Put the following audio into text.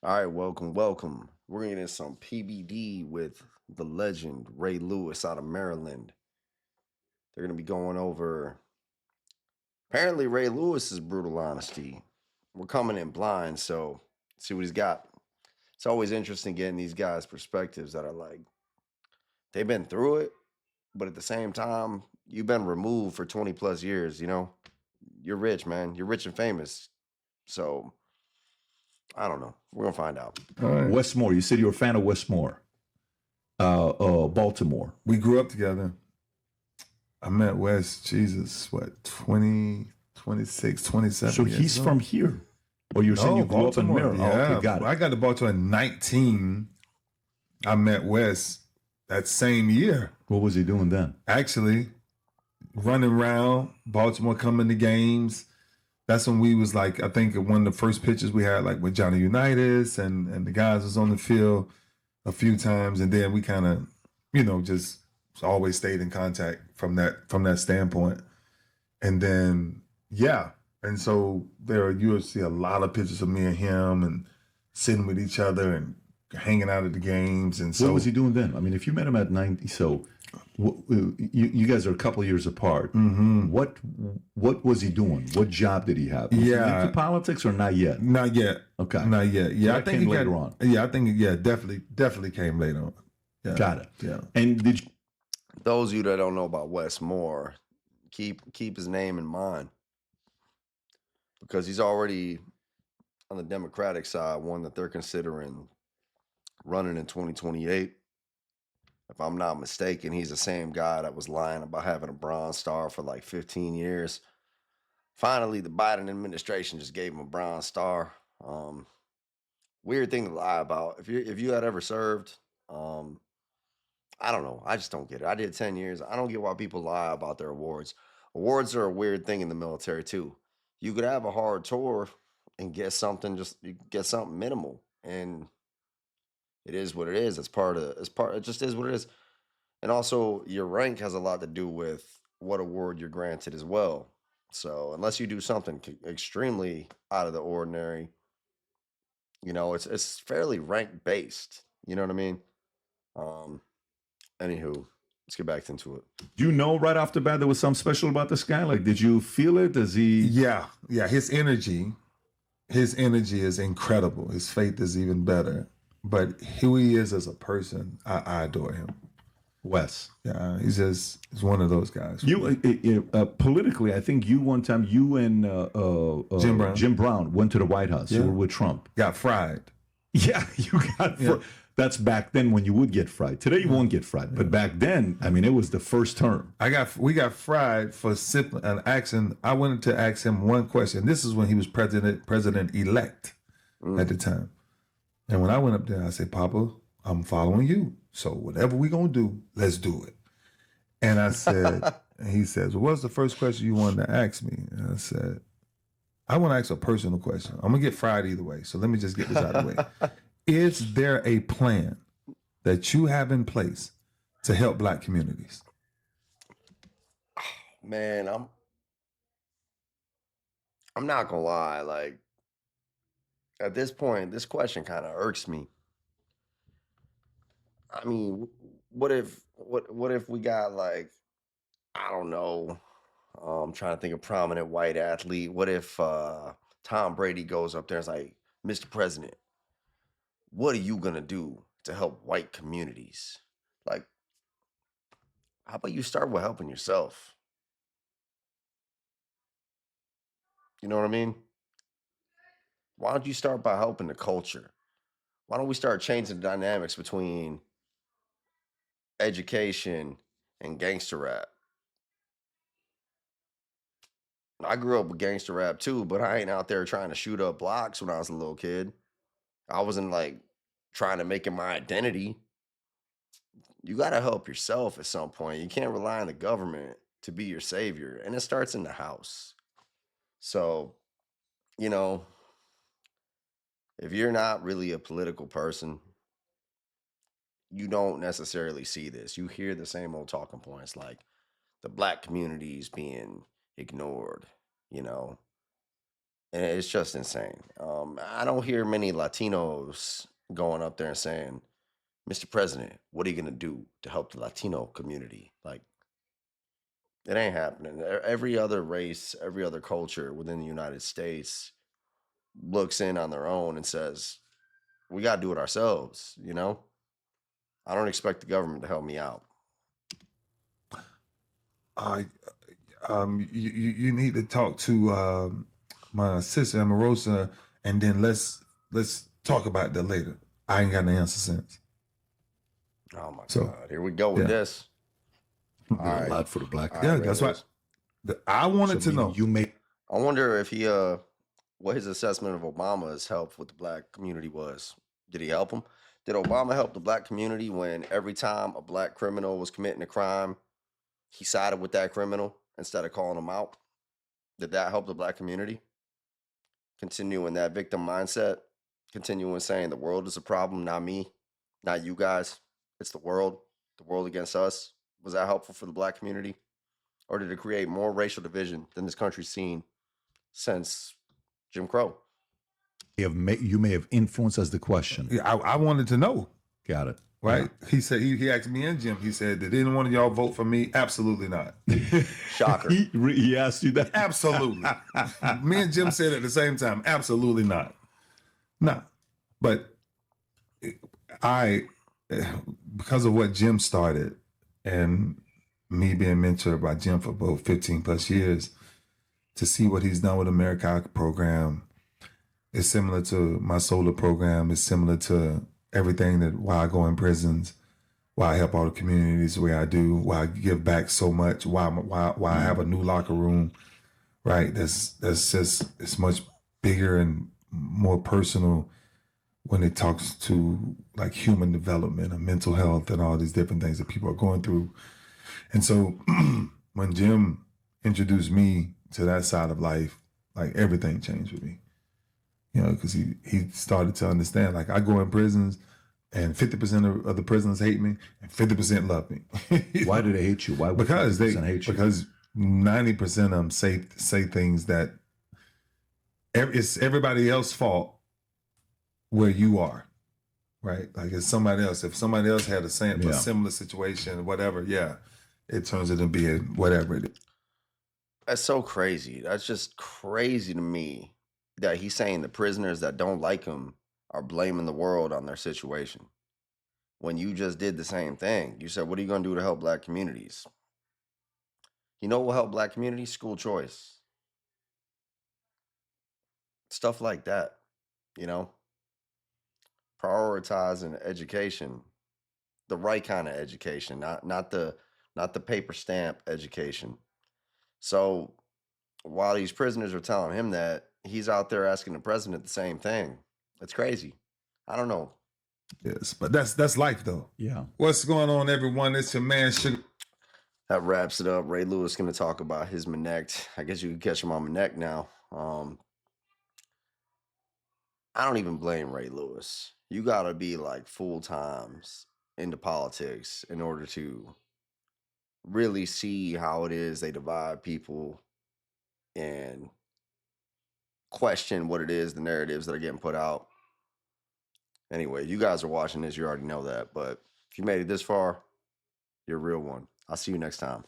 All right, welcome. We're gonna get in some PBD with the legend Ray Lewis out of Maryland. They're gonna be going over apparently Ray Lewis's brutal honesty. We're coming in blind, so see what he's got. It's always interesting getting these guys' perspectives that are like they've been through it, but at the same time, you've been removed for 20 plus years, You're rich, man. You're rich and famous. So I don't know. We're gonna find out. All right. Westmore. You said you were a fan of Westmore, Baltimore. We grew up together. I met Wes, Jesus, what, 20, 26, 27 So years he's ago? from here. Or you're saying you grew up in Maryland? Yeah. Oh, okay, got it. I got to Baltimore at 19. I met Wes that same year. What was he doing then? Actually, running around, Baltimore coming to games. That's when we was like, I think one of the first pictures we had like with Johnny Unitas and the guys was on the field a few times. And then we kind of, just always stayed in contact from that standpoint. And then, yeah. And so you'll see a lot of pictures of me and him and sitting with each other and hanging out at the games. And so What was he doing then? I mean, if you met him at 90, so you guys are a couple of years apart. Mm-hmm. What was he doing? What job did he have? Was he into politics or not yet? Not yet. Okay. Not yet. Yeah, I think later on. Yeah, I think definitely came later on. Yeah. Got it. Yeah. And did you, Those of you that don't know about Wes Moore, keep his name in mind because he's already on the Democratic side, one that they're considering running in 2028. If I'm not mistaken, he's the same guy that was lying about having a Bronze Star for like 15 years. Finally, the Biden administration just gave him a Bronze Star. Weird thing to lie about. If you had ever served, I don't know. I just don't get it. I did 10 years. I don't get why people lie about their awards. Awards are a weird thing in the military too. You could have a hard tour and get something, you get something minimal. And it is what it is. It just is what it is. And also your rank has a lot to do with what award you're granted as well. So unless you do something extremely out of the ordinary, it's fairly rank based. You know what I mean? Anywho, let's get back into it. do you know right off the bat there was something special about this guy? Like, did you feel it? Does he? Yeah. His energy is incredible. His faith is even better. But who he is as a person, I adore him. Wes. Yeah, he's one of those guys. Politically, I think one time you and Jim Brown went to the White House. You were with Trump. Got fried. Yeah, you got. That's back then when you would get fried. Today you won't get fried, but back then, I mean, it was the first term. We got fried for simply an action. I wanted to ask him one question. This is when he was president elect at the time. And when I went up there, I said, "Papa, I'm following you. So whatever we're gonna do, let's do it." And I said, and he says, "Well, what's the first question you wanted to ask me?" And I said, "I want to ask a personal question. I'm gonna get fried either way. So let me just get this out of the way. Is there a plan that you have in place to help Black communities?" Man, I'm not gonna lie. Like at this point, this question kind of irks me. I mean, what if we got like I don't know. I'm trying to think of prominent white athlete. What if Tom Brady goes up there and is like, "Mr. President, what are you gonna do to help white communities?" Like, how about you start with helping yourself? You know what I mean? Why don't you start by helping the culture? Why don't we start changing the dynamics between education and gangster rap? I grew up with gangster rap too, but I ain't out there trying to shoot up blocks when I was a little kid. I wasn't like trying to make it my identity. You got to help yourself at some point. You can't rely on the government to be your savior, and it starts in the house. So, you know, if you're not really a political person, you don't necessarily see this. You hear the same old talking points like the Black community is being ignored, you know. And it's just insane. I don't hear many Latinos going up there and saying, Mr. President, what are you going to do to help the Latino community? Like, it ain't happening. Every other race, every other culture within the United States looks in on their own and says, we got to do it ourselves, you know? I don't expect the government to help me out. You need to talk to my sister Amorosa, and then let's talk about that later. I ain't got no answer since. Oh my God! Here we go with this. All right, a lot for the black. Yeah, that's what I wanted to know. I wonder if he what his assessment of Obama's help with the black community was. Did he help him? Did Obama help the black community when every time a black criminal was committing a crime, he sided with that criminal instead of calling him out? Did that help the black community? Continuing that victim mindset, continuing saying the world is a problem, not me, not you guys. It's the world against us. Was that helpful for the black community? Or did it create more racial division than this country's seen since Jim Crow? You may have influenced as the question. Yeah, I wanted to know. Got it. Right? Yeah. He said he asked me and Jim. He said, "Did any one of y'all vote for me?" Absolutely not. Shocker. He asked you that. Absolutely. Me and Jim said at the same time, absolutely not. No. But because of what Jim started and me being mentored by Jim for about 15 plus years, to see what he's done with the America program is similar to my solar program. It's similar to everything that why I go in prisons, why I help all the communities the way I do, why I give back so much, why I have a new locker room, right? That's just, it's much bigger and more personal when it talks to like human development and mental health and all these different things that people are going through. And so when Jim introduced me to that side of life, like everything changed with me. You know, because he started to understand, like I go in prisons and 50% of the prisoners hate me and 50% love me. Why do they hate you? Why would because 50% hate you? Because 90% of them say things that it's everybody else's fault where you are, right? Like it's somebody else. If somebody else had a similar situation, whatever, it turns it into being whatever it is. That's so crazy. That's just crazy to me that he's saying the prisoners that don't like him are blaming the world on their situation. When you just did the same thing. You said, what are you going to do to help black communities? You know what will help black communities? School choice. Stuff like that, you know? Prioritizing education, the right kind of education, not the paper stamp education. So while these prisoners are telling him that, he's out there asking the president the same thing. It's crazy. I don't know. Yes, but that's life though. Yeah. What's going on, everyone? It's your man Sugar. That wraps it up. Ray Lewis going to talk about his Manect. I guess you can catch him on Manect now. I don't even blame Ray Lewis. You got to be like full times into politics in order to really see how it is they divide people and question what it is, the narratives that are getting put out. Anyway, you guys are watching this, you already know that. But if you made it this far, you're a real one. I'll see you next time.